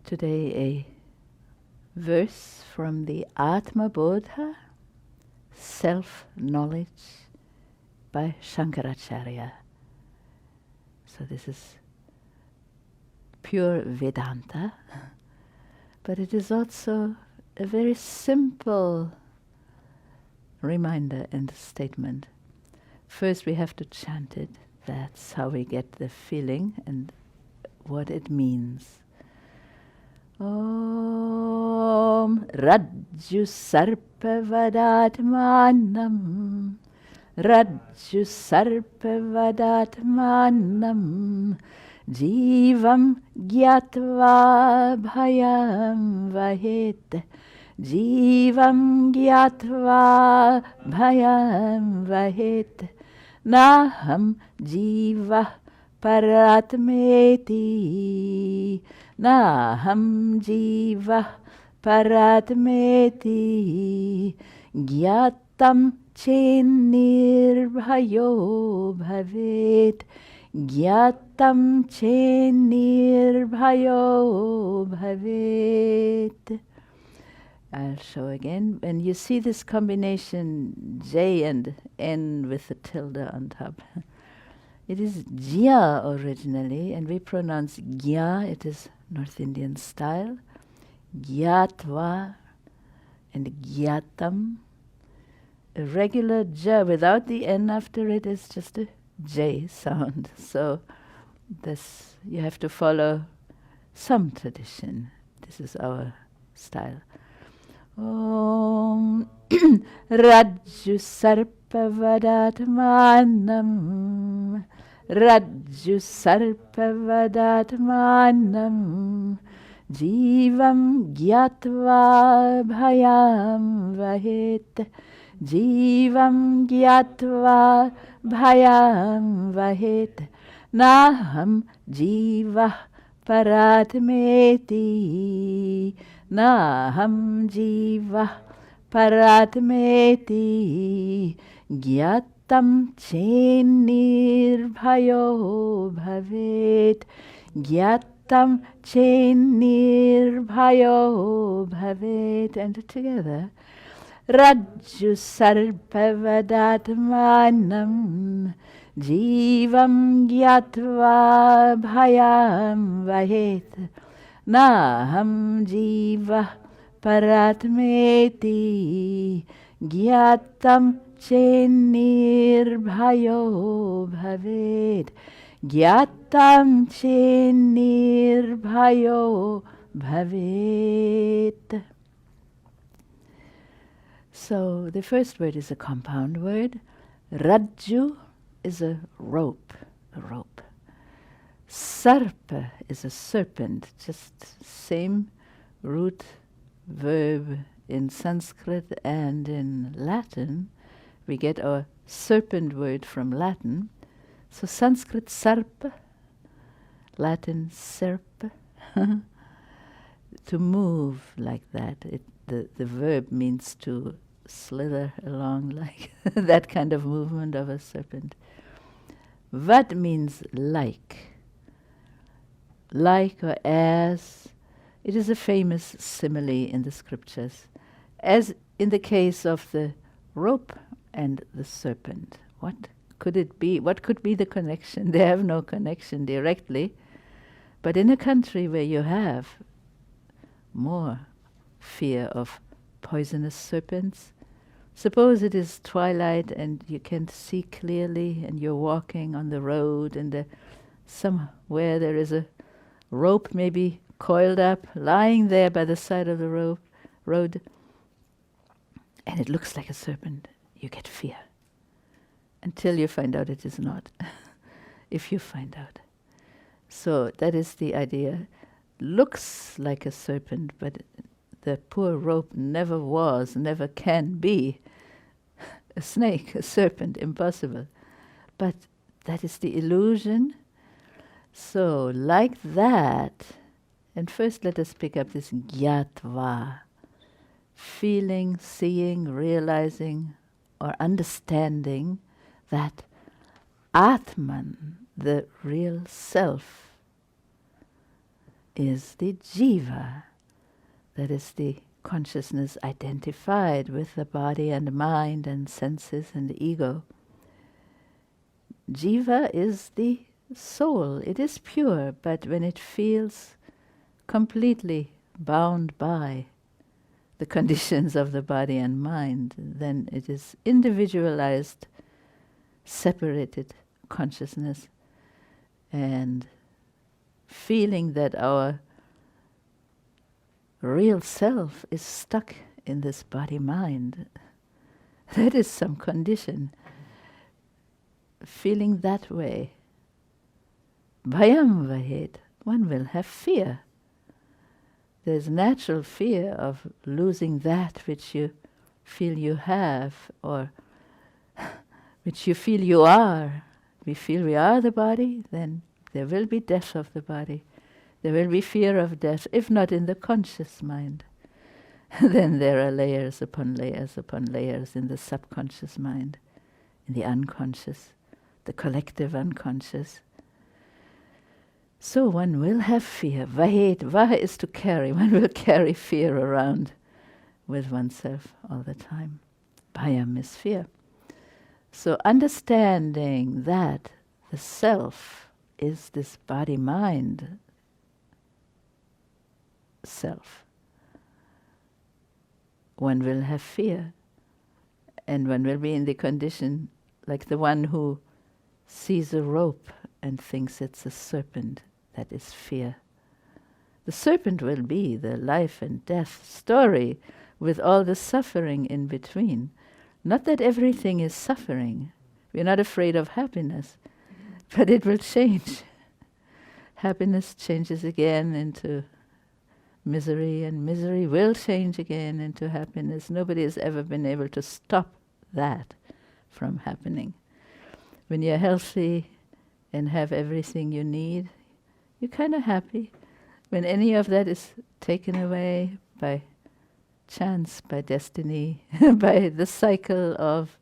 Today a verse from the Atma Bodha, Self-Knowledge by Shankaracharya. So this is pure Vedanta, but it is also a very simple reminder and statement. First we have to chant it. That's how we get the feeling and what it means. Om Rajju Sarpa Vadatmanam Rajju Sarpa Vadatmanam Jivam Gyatva Bhayam Vahet Jivam Gyatva Bhayam Vahet Naham Jiva Paratmeti Naham Jiva Paratmeti Gyatam Chennirbhayo Bhavet Gyatam Chennirbhayo Bhavet. I'll show again. When you see this combination J and N with the tilde on top, it is Jya originally, and we pronounce Gya. It is North Indian style. Gyatva and Gyatam. A regular J without the N after it is just a J sound. So this you have to follow some tradition. This is our style. Om Rajju Sarpa Vadatmanam Rajju Sarpa Vadatmanam Jivam Gyatva Bhayam Vahet Jivam Gyatva Bhayam Vahet Naham Jiva Paratmeti Naham Jiva Paratmeti Gyatam Chennirbhayo Bhavet Gyatam Chennirbhayo Bhavet. And together Rajju Sarpa Vadatmanam Jivam Gyatva Bhayam Vahet Naham Jiva Paratmeti Gyatam Chennirbhayo Bhavet Gyatam Chennirbhayo Bhavet. So the first word is a compound word. Rajju is a rope, Sarpa is a serpent, just same root verb in Sanskrit and in Latin. We get our serpent word from Latin. So Sanskrit sarpa, Latin serpa, to move like that. The verb means to slither along like that kind of movement of a serpent. Vad means like or as. It is a famous simile in the scriptures, as in the case of the rope and the serpent. What could it be? What could be the connection? They have no connection directly, but in a country where you have more fear of poisonous serpents, suppose it is twilight and you can't see clearly and you're walking on the road and somewhere there is a rope maybe coiled up, lying there by the side of the road, and it looks like a serpent. You get fear until you find out it is not, if you find out. So that is the idea. Looks like a serpent, but the poor rope never was, never can be a snake, a serpent, impossible. But that is the illusion. So like that, and first let us pick up this gyatva, feeling, seeing, realizing, or understanding that Atman, the real self, is the jiva. That is the consciousness identified with the body and mind and senses and ego. Jiva is the soul. It is pure, but when it feels completely bound by the conditions of the body and mind, then it is individualized, separated consciousness, and feeling that our real self is stuck in this body-mind. That is some condition. Feeling that way, bhayam vahet, one will have fear. There's natural fear of losing that which you feel you have, or which you feel you are. We feel we are the body, then there will be death of the body. There will be fear of death, if not in the conscious mind. Then there are layers upon layers upon layers in the subconscious mind, in the unconscious, the collective unconscious. So one will have fear. Vahet, vaha is to carry. One will carry fear around with oneself all the time. Bhayam is fear. So understanding that the self is this body-mind self, one will have fear, and one will be in the condition like the one who sees a rope and thinks it's a serpent. That is fear. The serpent will be the life and death story with all the suffering in between. Not that everything is suffering. We're not afraid of happiness, but it will change. Happiness changes again into misery, and misery will change again into happiness. Nobody has ever been able to stop that from happening. When you're healthy and have everything you need, you're kind of happy. When any of that is taken away by chance, by destiny, by the cycle of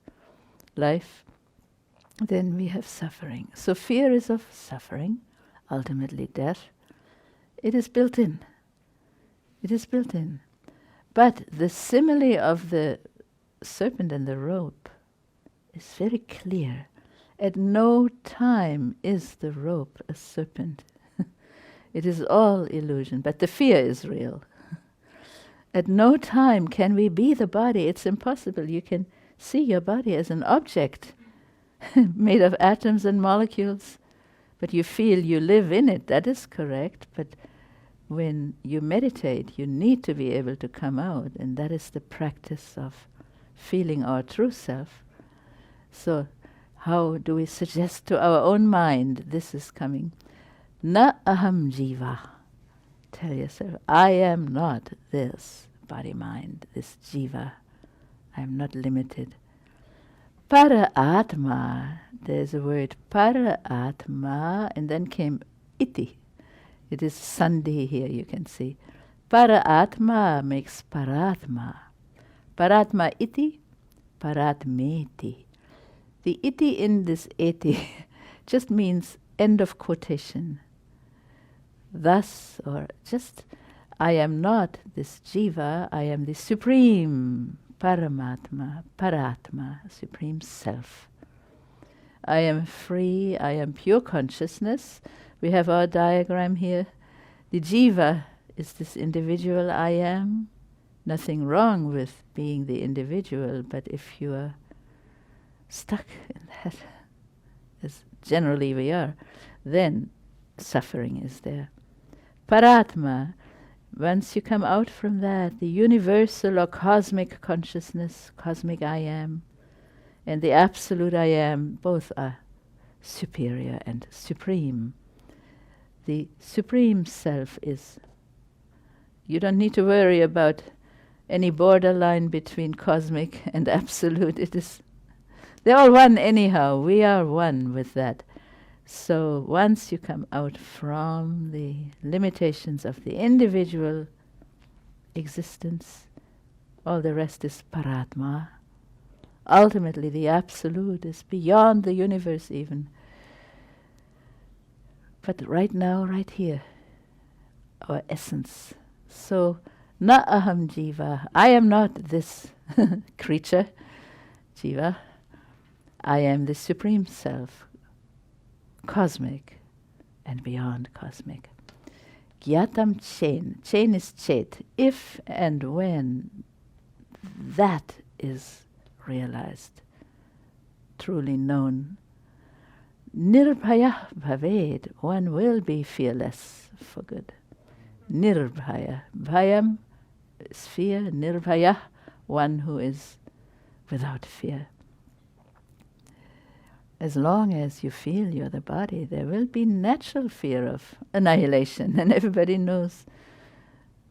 life, then we have suffering. So fear is of suffering, ultimately death. It is built in. It is built in. But the simile of the serpent and the rope is very clear. At no time is the rope a serpent. It is all illusion, but the fear is real. At no time can we be the body. It's impossible. You can see your body as an object made of atoms and molecules, but you feel you live in it. That is correct, but when you meditate, you need to be able to come out, and that is the practice of feeling our true self. So how do we suggest to our own mind, this is coming? Na aham jiva. Tell yourself, I am not this body-mind, this jiva. I am not limited. Para atma, there's a word para atma, and then came iti. It is sandhi here, you can see. Para atma makes paratma. Paratma iti, paratmeti. The iti in this eti just means end of quotation. Thus, or just, I am not this jiva, I am the supreme paramatma, paratma, supreme self. I am free, I am pure consciousness. We have our diagram here. The jiva is this individual I am. Nothing wrong with being the individual, but if you are stuck in that, as generally we are, then suffering is there. Paratma, once you come out from that, the universal or cosmic consciousness, cosmic I am, and the absolute I am, both are superior and supreme. The supreme self is, you don't need to worry about any borderline between cosmic and absolute. It is, they're all one anyhow. We are one with that. So once you come out from the limitations of the individual existence, all the rest is paratma. Ultimately, the absolute is beyond the universe even. But right now, right here, our essence. So, na aham jiva, I am not this creature, jiva. I am the Supreme Self, cosmic and beyond cosmic. Gyatam chen, chen is chet, if and when that is realized, truly known, nirbhaya bhaved, one will be fearless for good. Nirbhaya, bhayam is fear, nirbhaya, one who is without fear. As long as you feel you're the body, there will be natural fear of annihilation. And everybody knows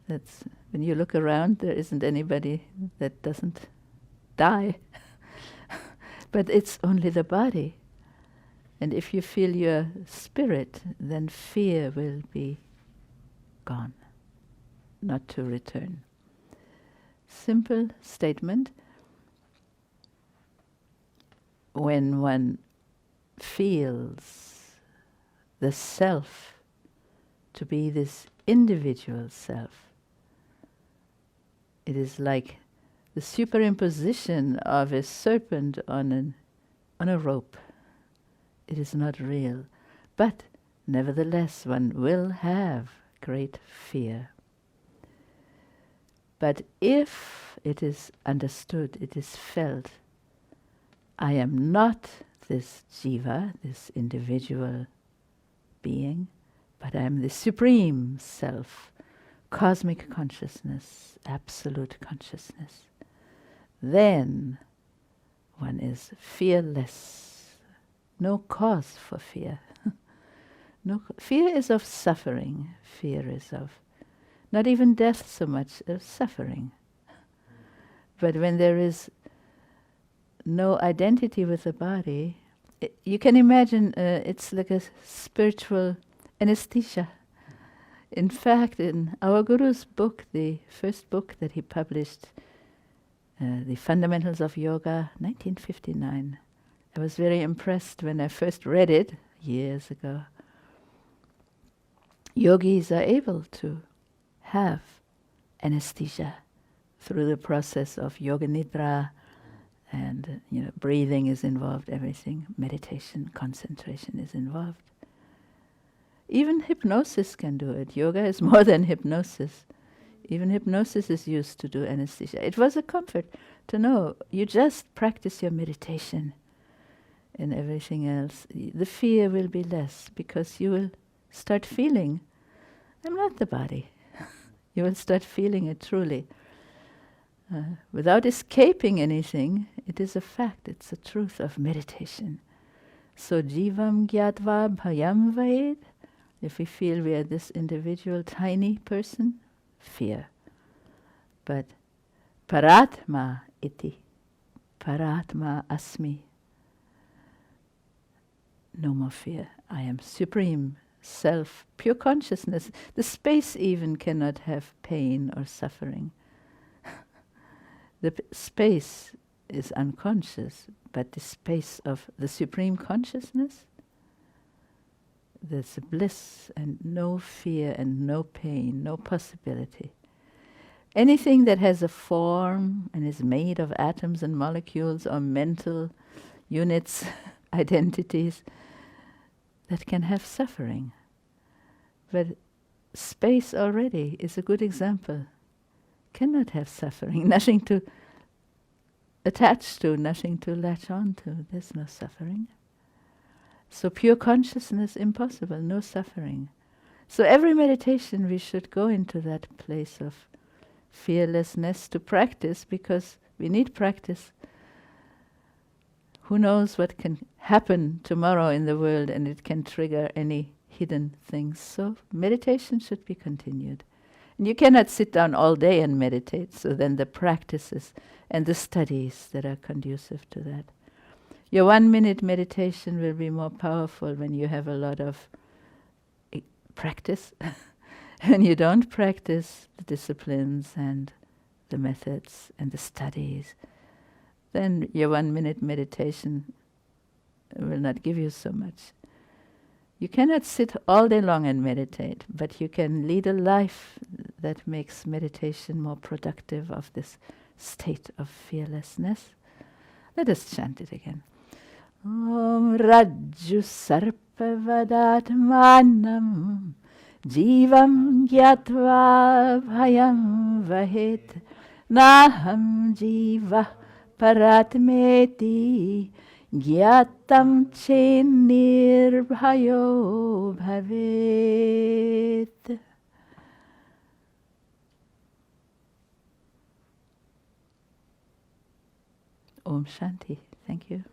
that when you look around, there isn't anybody that doesn't die. But it's only the body. And if you feel your spirit, then fear will be gone, not to return. Simple statement. When one feels the self to be this individual self, it is like the superimposition of a serpent on a rope. It is not real, but nevertheless one will have great fear. But if it is understood, it is felt, I am not this jiva, this individual being, but I am the Supreme Self, cosmic consciousness, absolute consciousness. Then one is fearless, no cause for fear. Fear is of suffering, fear is of not even death so much, of suffering. But when there is no identity with the body, you can imagine it's like a spiritual anesthesia. In fact, in our Guru's book, the first book that he published, The Fundamentals of Yoga, 1959, I was very impressed when I first read it years ago. Yogis are able to have anesthesia through the process of yoga nidra, and breathing is involved, everything, meditation, concentration is involved. Even hypnosis can do it. Yoga is more than hypnosis. Even hypnosis is used to do anesthesia. It was a comfort to know you just practice your meditation and everything else. The fear will be less because you will start feeling, I'm not the body. You will start feeling it truly. Without escaping anything, it is a fact, it's a truth of meditation. So jivam gyatva bhayam vaid, if we feel we are this individual tiny person, fear. But paratma iti, paratma asmi, no more fear. I am Supreme Self, pure consciousness. The space even cannot have pain or suffering. The space is unconscious, but the space of the Supreme Consciousness, there's bliss and no fear and no pain, no possibility. Anything that has a form and is made of atoms and molecules or mental units, identities, that can have suffering. But space already is a good example. Cannot have suffering, nothing to attach to, nothing to latch on to. There's no suffering. So pure consciousness, impossible, no suffering. So every meditation we should go into that place of fearlessness to practice, because we need practice. Who knows what can happen tomorrow in the world, and it can trigger any hidden things. So meditation should be continued. And you cannot sit down all day and meditate, so then the practices and the studies that are conducive to that. Your 1 minute meditation will be more powerful when you have a lot of practice. When you don't practice the disciplines and the methods and the studies, then your 1 minute meditation will not give you so much. You cannot sit all day long and meditate, but you can lead a life that makes meditation more productive of this state of fearlessness. Let us chant it again. Om Rajju Sarpavadatmanam Jivam Gyatva Bhayam Vahet Naham Jiva Paratmeti Gyatam Chennirbhayo Bhavet. Om Shanti. Thank you.